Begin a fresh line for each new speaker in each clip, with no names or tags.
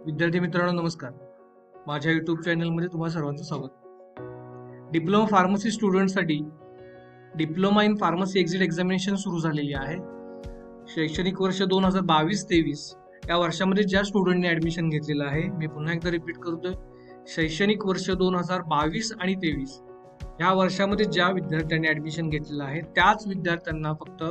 विद्यार्थी मित्रांनो नमस्कार. माझ्या युट्यूब चॅनलमध्ये तुम्हा सर्वांचं स्वागत. डिप्लोमा फार्मसी स्टुडंटसाठी diploma in pharmacy exit examination सुरू झालेली आहे. शैक्षणिक वर्ष 2022-23 या वर्षामध्ये ज्या स्टुडंटने ऍडमिशन घेतलेलं आहे, मी पुन्हा एकदा रिपीट करतोय, शैक्षणिक वर्ष 2022 आणि 23 या वर्षामध्ये ज्या विद्यार्थ्यांनी ऍडमिशन घेतलेलं आहे त्याच विद्यार्थ्यांना फक्त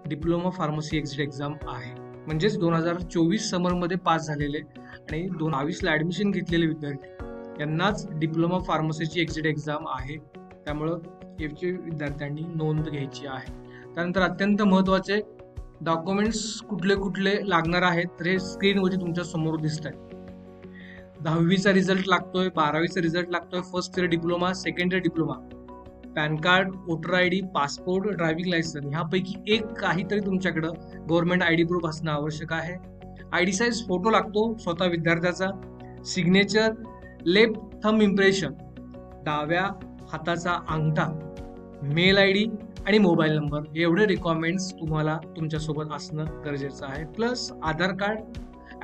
डिप्लोमा फार्मसी एक्झिट एक्झाम आहे. म्हणजेच 2024 समरमध्ये पास झालेले आणि 2022ला ऍडमिशन घेतलेले विद्यार्थी यांनाच डिप्लोमा फार्मसीची एक्झिट एक्झाम आहे. त्यामुळं याची विद्यार्थ्यांनी नोंद घ्यायची आहे. त्यानंतर अत्यंत महत्त्वाचे डॉक्युमेंट्स कुठले कुठले लागणार आहेत तर हे स्क्रीनवरती तुमच्या समोर दिसत आहेत. 10वीचा रिझल्ट लागतोय, 12वीचा रिझल्ट लागतोय, first year diploma, second year diploma, pan card, voter ID, passport, driving licence ह्यापैकी एक काहीतरी तुमच्याकडं गव्हर्नमेंट आयडी प्रूफ असणं आवश्यक आहे. आयडी साईज फोटो लागतो स्वतः विद्यार्थ्याचा, सिग्नेचर, लेफ्ट थंब इम्प्रेशन, डाव्या हाताचा अंगठा, मेल आयडी आणि मोबाईल नंबर एवढे रिक्वायरमेंट्स तुम्हाला तुमच्यासोबत असणं गरजेचं आहे. प्लस आधार कार्ड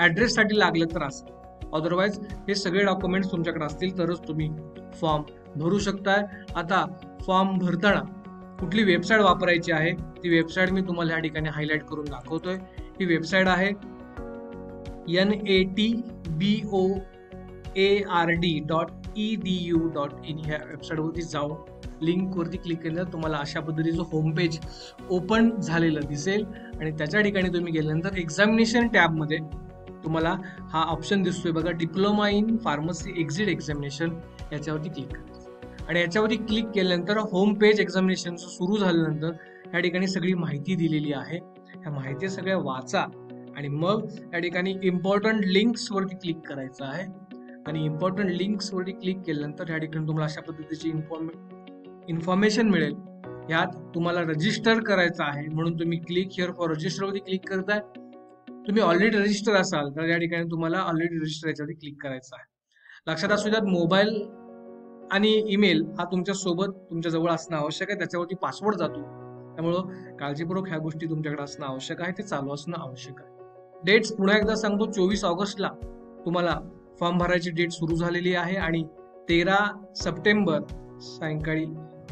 ऍड्रेससाठी लागलं तर असं. अदरवाईज हे सगळे डॉक्युमेंट्स तुमच्याकडे असतील तरच तुम्ही फॉर्म भरू शकताय. आता फॉर्म भरताना कुठली वेबसाईट वापरायची आहे ती वेबसाईट मी तुम्हाला या ठिकाणी हायलाइट करून दाखवतोय. ही वेबसाईट आहे natboard.edu.in. ह्या वेबसाईटवरती जाऊन लिंकवरती क्लिक केल्यानंतर तुम्हाला अशा पद्धतीचं होम पेज ओपन झालेलं दिसेल आणि त्याच्या ठिकाणी तुम्ही गेल्यानंतर एक्झामिनेशन टॅबमध्ये तुम्हाला हा ऑप्शन दिसतोय बघा, diploma in pharmacy exit examination. याच्यावरती क्लिक करायचं आणि याच्यावरती क्लिक केल्यानंतर होम पेज एक्झामिनेशन सुरू झाल्यानंतर या ठिकाणी सगळी माहिती दिलेली आहे. ह्या माहिती सगळ्या वाचा आणि मग या ठिकाणी इम्पॉर्टंट लिंक्स वरती क्लिक करायचं आहे. आणि इम्पॉर्टंट लिंक्स वरती क्लिक केल्यानंतर या ठिकाणी तुम्हाला अशा पद्धतीची इन्फॉर्मेशन मिळेल. यात तुम्हाला रजिस्टर करायचं आहे म्हणून तुम्ही क्लिक हिअर फॉर रजिस्टर वरती क्लिक करताय. तुम्ही ऑलरेडी रजिस्टर असाल तर या ठिकाणी तुम्हाला ऑलरेडी रजिस्टर याच्यावरती क्लिक करायचं आहे. लक्षात असू द्यात मोबाईल आणि ईमेल हा तुमच्या सोबत तुमच्या जवळ असणं आवश्यक आहे. त्याच्यावरती पासवर्ड जातो, त्यामुळं काळजीपूर्वक ह्या गोष्टी तुमच्याकडे असणं आवश्यक आहे, ते चालू असणं आवश्यक आहे. डेट्स पुन्हा एकदा सांगतो, 24 ऑगस्टला तुम्हाला फॉर्म भरायची डेट सुरू झालेली आहे आणि 13 सप्टेंबर सायंकाळी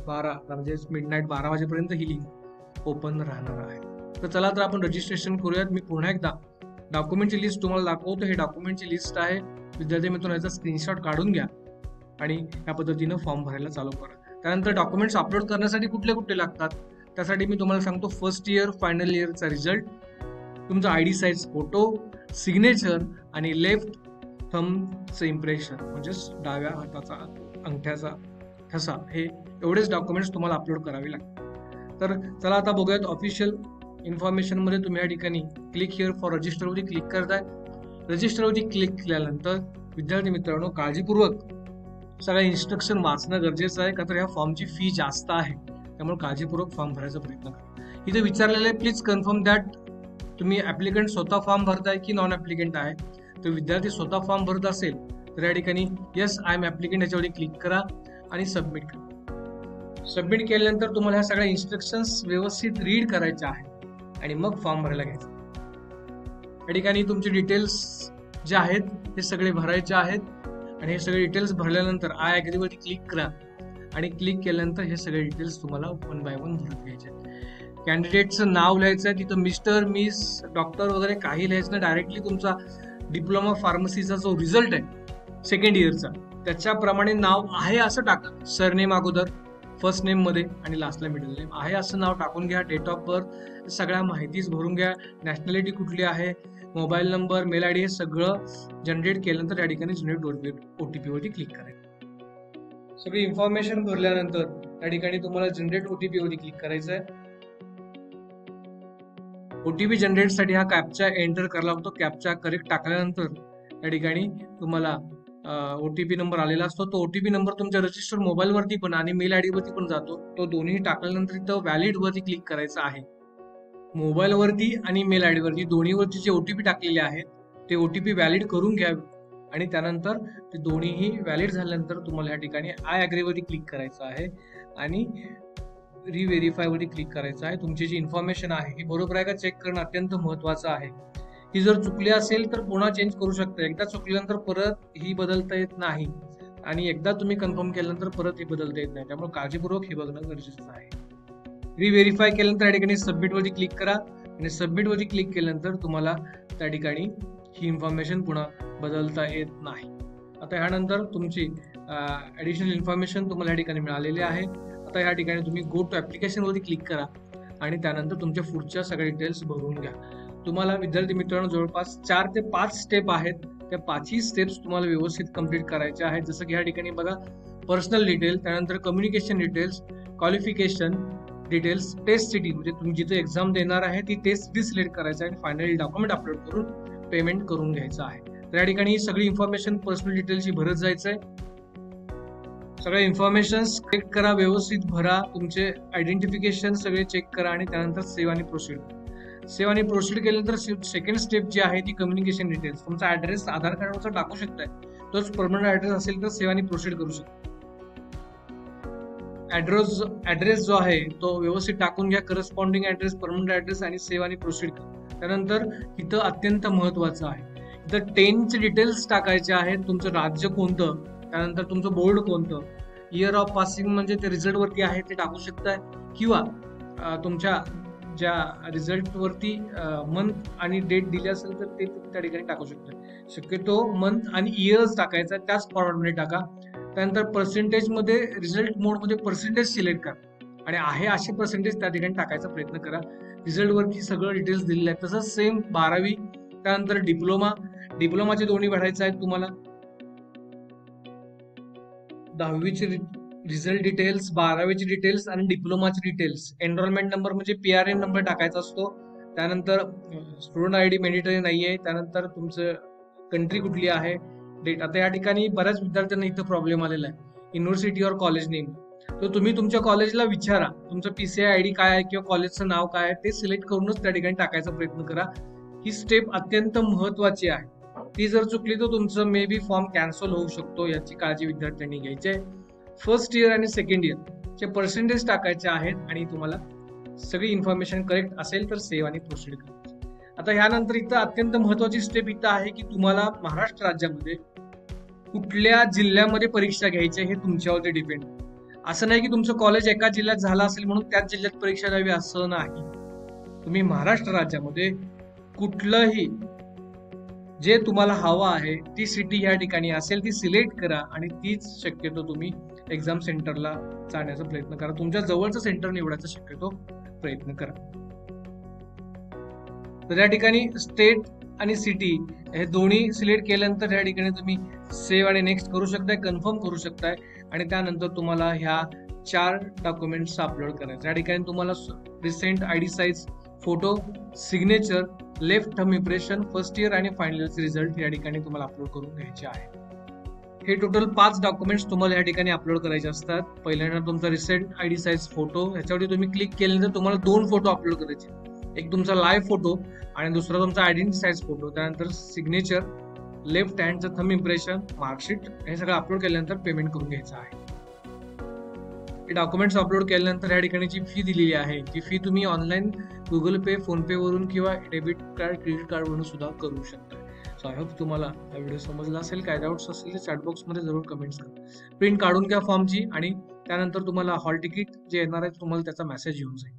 12 म्हणजे मिडनाईट 12 वाजेपर्यंत ही लिंक ओपन राहणार आहे. तर चला तर आपण रजिस्ट्रेशन करूयात. मी पुन्हा एकदा डॉक्युमेंटची लिस्ट तुम्हाला दाखवतो. हे डॉक्युमेंटची लिस्ट आहे. विद्यार्थी मित्रांनो याचा स्क्रीनशॉट काढून घ्या आणि या पद्धतीनं फॉर्म भरायला चालू करा. त्यानंतर डॉक्युमेंट्स अपलोड करण्यासाठी कुठले कुठले लागतात त्यासाठी मी तुम्हाला सांगतो. फर्स्ट इयर फायनल इयरचा रिझल्ट, तुमचा आयडी साईज फोटो, सिग्नेचर आणि लेफ्ट थंबचं इम्प्रेशन म्हणजेच डाव्या हाताचा अंगठ्याचा ठसा, हे एवढेच डॉक्युमेंट्स तुम्हाला अपलोड करावे लागतात. तर चला आता बघूयात ऑफिशियल इन्फॉर्मेशन मध्ये. तुम्ही या ठिकाणी क्लिक हिअर फॉर रजिस्टर वरती क्लिक करताय. रजिस्टर वरती क्लिक केल्यानंतर विद्यार्थी मित्रांनो काळजीपूर्वक सगळ्या इन्स्ट्रक्शन वाचणं गरजेचं आहे, का तर या फॉर्मची फी जास्त आहे, त्यामुळे काळजीपूर्वक फॉर्म भरायचा प्रयत्न करा. इथे विचारलेलं आहे प्लीज कन्फर्म दॅट तुम्ही ऍप्लिकंट स्वतः फॉर्म भरताय की नॉन ऍप्लिकंट आहे. तर विद्यार्थी स्वतः फॉर्म भरत असेल तर या ठिकाणी येस आय एम ऍप्लिकंट याच्यावरती क्लिक करा आणि सबमिट करा. सबमिट केल्यानंतर तुम्हाला ह्या सगळ्या इन्स्ट्रक्शन्स व्यवस्थित रीड करायच्या आहेत आणि मग फॉर्म भरायला घ्यायचा. या ठिकाणी तुमचे डिटेल्स जे आहेत हे सगळे भरायचे आहेत आणि हे सगळे डिटेल्स भरल्यानंतर आय ऍग्री वरती क्लिक करा आणि क्लिक केल्यानंतर हे सगळे डिटेल्स तुम्हाला वन बाय वन भरून घ्यायचे आहेत. कॅन्डिडेटचं नाव लिहायचं आहे, तिथं मिस्टर, मिस, डॉक्टर वगैरे काही लिहायचं नाही. डायरेक्टली तुमचा डिप्लोमा फार्मसीचा जो रिझल्ट आहे सेकंड इयरचा त्याच्याप्रमाणे नाव आहे असं टाका. सरनेम अगोदर फर्स्ट नेम मध्ये आणि लास्टला मिडल नेम आहे असं नाव टाकून घ्या. डेट ऑफ बर्थ सगळ्या माहितीच भरून घ्या. नॅशनॅलिटी कुठली आहे, मोबाईल नंबर, मेल आयडी हे सगळं जनरेट केल्यानंतर या ठिकाणी जनरेट ओटीपी वरती क्लिक करायचं. सगळी इन्फॉर्मेशन भरल्यानंतर या ठिकाणी तुम्हाला जनरेट ओटीपी वरती क्लिक करायचं आहे. ओटीपी जनरेटसाठी हा कॅप्चा एंटर करायला लागतो. कॅप्चा करेक्ट टाकल्यानंतर या ठिकाणी तुम्हाला ओटीपी नंबर आलेला असतो. तो ओटीपी नंबर तुमच्या रजिस्टर मोबाईल वरती पण आणि मेल आयडी वरती पण जातो. तो दोन्ही टाकल्यानंतर इथं व्हॅलिड वरती क्लिक करायचं आहे. मोबाईल वरती आणि मेल आयडी वरती दोन्हीवरती जे ओटीपी टाकलेले आहेत ते ओटीपी व्हॅलिड करून घ्यावे आणि त्यानंतर ते दोन्हीही व्हॅलिड झाल्यानंतर तुम्हाला या ठिकाणी आय ऍग्री वरती क्लिक करायचं आहे आणि रिव्हेरीफाय वरती क्लिक करायचं आहे. तुमची जी इन्फॉर्मेशन आहे ही बरोबर आहे का चेक करणं अत्यंत महत्वाचं आहे. ती जर चुकली असेल तर पुन्हा चेंज करू शकता. एकदा चुकल्यानंतर परत ही बदलता येत नाही आणि एकदा तुम्ही कन्फर्म केल्यानंतर परत ही बदलता येत नाही. त्यामुळे काळजीपूर्वक हे बघणं गरजेचं आहे. रिव्हेरीफाय केल्यानंतर या ठिकाणी सबमिट वरती क्लिक करा आणि सबमिट वरती क्लिक केल्यानंतर तुम्हाला त्या ठिकाणी ही इन्फॉर्मेशन पुन्हा बदलता येत नाही. आता ह्यानंतर तुमची ऍडिशनल इन्फॉर्मेशन तुम्हाला या ठिकाणी मिळालेली आहे. आता या ठिकाणी तुम्ही गो टू ऍप्लिकेशन वरती क्लिक करा आणि त्यानंतर तुमच्या पुढच्या सगळ्या डिटेल्स भरून घ्या. तुम्हाला विद्यार्थी मित्रांनो जवळपास 4 ते 5 स्टेप आहेत. त्या 5ही स्टेप्स तुम्हाला व्यवस्थित कंप्लीट करायच्या आहेत. जसं की या ठिकाणी बघा, पर्सनल डिटेल, त्यानंतर communication details, qualification details, test city म्हणजे तुम्ही जिथे एक्झाम देणार आहे ती टेस्ट सिटी सिलेक्ट करायचं आहे आणि फायनली डॉक्युमेंट अपलोड करून पेमेंट करून घ्यायचं आहे. तर या ठिकाणी सगळी इन्फॉर्मेशन पर्सनल डिटेल्सची भरत जायचं आहे. सगळ्या इन्फॉर्मेशन चेक करा, व्यवस्थित भरा, तुमचे आयडेंटिफिकेशन सगळे चेक करा आणि त्यानंतर सेव्ह आणि प्रोसीड. सेव्ह आणि प्रोसीड केल्यानंतर सेकंड स्टेप जी आहे ती कम्युनिकेशन डिटेल्स. तुमचा ऍड्रेस आधार कार्डवरचा टाकू शकताय, तोच परमनंट ऍड्रेस असेल तर सेव्ह आणि प्रोसीड करू शकता. ऍड्रेस जो आहे तो व्यवस्थित टाकून घ्या, करस्पॉन्डिंग ऍड्रेस, परमनंट ऍड्रेस आणि सेव्ह आणि प्रोसीड करा. त्यानंतर इथं अत्यंत महत्वाचं आहे, इथं 10चे डिटेल्स टाकायचे आहेत. तुमचं राज्य कोणतं, त्यानंतर तुमचं बोर्ड कोणतं, इयर ऑफ पासिंग म्हणजे ते रिझल्ट वरती आहे ते टाकू शकताय, किंवा तुमच्या ज्या रिझल्ट वरती मंथ आणि डेट दिली असेल तर ते त्या ठिकाणी टाकू शकताय. शक्यतो मंथ आणि इयर्स टाकायचा, त्याच फॉर्मॅटमध्ये टाका. त्यानंतर पर्सेंटेज मध्ये रिझल्ट मोड मध्ये पर्सेंटेज सिलेक्ट करा आणि आहे असे पर्सेंटेज त्या ठिकाणी टाकायचा प्रयत्न करा. रिझल्ट वरती सगळं डिटेल्स दिलेले आहेत. तसंच सेम 12वी, त्यानंतर डिप्लोमाचे दोन्ही भरायचे आहेत तुम्हाला. 10वीचे रिझल्ट डिटेल्स, 12वीचे डिटेल्स आणि डिप्लोमाचे डिटेल्स. एनरोलमेंट नंबर म्हणजे PRN नंबर टाकायचा असतो. त्यानंतर स्टुडंट ID मॅन्डेटरी नाहीये. त्यानंतर तुमचं कंट्री कुठली आहे, डेट. आता या ठिकाणी बऱ्याच विद्यार्थ्यांना इथं प्रॉब्लेम आलेला आहे, युनिव्हर्सिटी और कॉलेज नेम. तर तुम्ही तुमच्या कॉलेजला विचारा तुमचं PCI ID काय आहे किंवा कॉलेजचं नाव काय आहे, ते सिलेक्ट करूनच त्या ठिकाणी टाकायचा प्रयत्न करा. ही स्टेप अत्यंत महत्वाची आहे. ती जर चुकली तर तुमचं मे बी फॉर्म कॅन्सल होऊ शकतो, याची काळजी विद्यार्थ्यांनी घ्यायची आहे. फर्स्ट इयर आणि सेकंड इयरचे पर्सेंटेज टाकायचे आहेत आणि तुम्हाला सगळी इन्फॉर्मेशन करेक्ट असेल तर सेव्ह आणि प्रोसीड करा. आता ह्यानंतर इथं अत्यंत महत्वाची स्टेप इथं आहे की तुम्हाला महाराष्ट्र राज्यामध्ये कुठल्या जिल्ह्यामध्ये परीक्षा घ्यायची हे तुमच्यावरती डिपेंड. असं नाही की तुमचं कॉलेज एका जिल्ह्यात झालं असेल म्हणून त्याच जिल्ह्यात परीक्षा द्यावी, असं नाही. तुम्ही महाराष्ट्र राज्यामध्ये कुठलंही जे तुम्हाला हवं आहे ती सिटी या ठिकाणी असेल ती सिलेक्ट करा आणि तीच शक्यतो तुम्ही एक्झाम सेंटरला जाण्याचा प्रयत्न करा. तुमच्या जवळचं सेंटर निवडायचा शक्यतो प्रयत्न करा. तर या ठिकाणी स्टेट आणि सिटी हे दोन्ही सिलेक्ट केल्यानंतर या ठिकाणी तुम्ही सेव्ह आणि नेक्स्ट करू शकताय, कन्फर्म करू शकताय आणि त्यानंतर तुम्हाला ह्या 4 डॉक्युमेंट्स अपलोड करायचे. या ठिकाणी तुम्हाला recent ID size photo, signature, left thumb impression, first year आणि फायनल इयरचे रिझल्ट या ठिकाणी तुम्हाला अपलोड करून घ्यायचे आहे. हे टोटल 5 डॉक्युमेंट्स तुम्हाला या ठिकाणी अपलोड करायचे असतात. पहिल्यांदा तुमचा रिसेंट ID साईज फोटो, ह्याच्यावरती तुम्ही क्लिक केल्यानंतर तुम्हाला 2 फोटो अपलोड करायचे. एक तुमचा लाईव्ह फोटो आणि दुसरा तुमचा आयडेंटिटी साईज फोटो. त्यानंतर सिग्नेचर, लेफ्ट हँडचं थंब इम्प्रेशन, मार्कशीट, हे सगळं अपलोड केल्यानंतर पेमेंट करून घ्यायचं आहे. हे डॉक्युमेंट्स अपलोड केल्यानंतर या ठिकाणी जी फी दिलेली आहे ती फी तुम्ही ऑनलाईन गुगल पे, फोनपे वरून किंवा डेबिट कार्ड, क्रेडिट कार्ड वरून सुद्धा करू शकता. सो आय होप तुम्हाला हा व्हिडिओ समजला असेल. काय डाऊट्स असतील तर चॅटबॉक्स मध्ये जरूर कमेंट्स करा. प्रिंट काढून घ्या फॉर्मची आणि त्यानंतर तुम्हाला हॉल तिकीट जे येणार आहे तुम्हाला त्याचा मेसेज येऊन जाईल.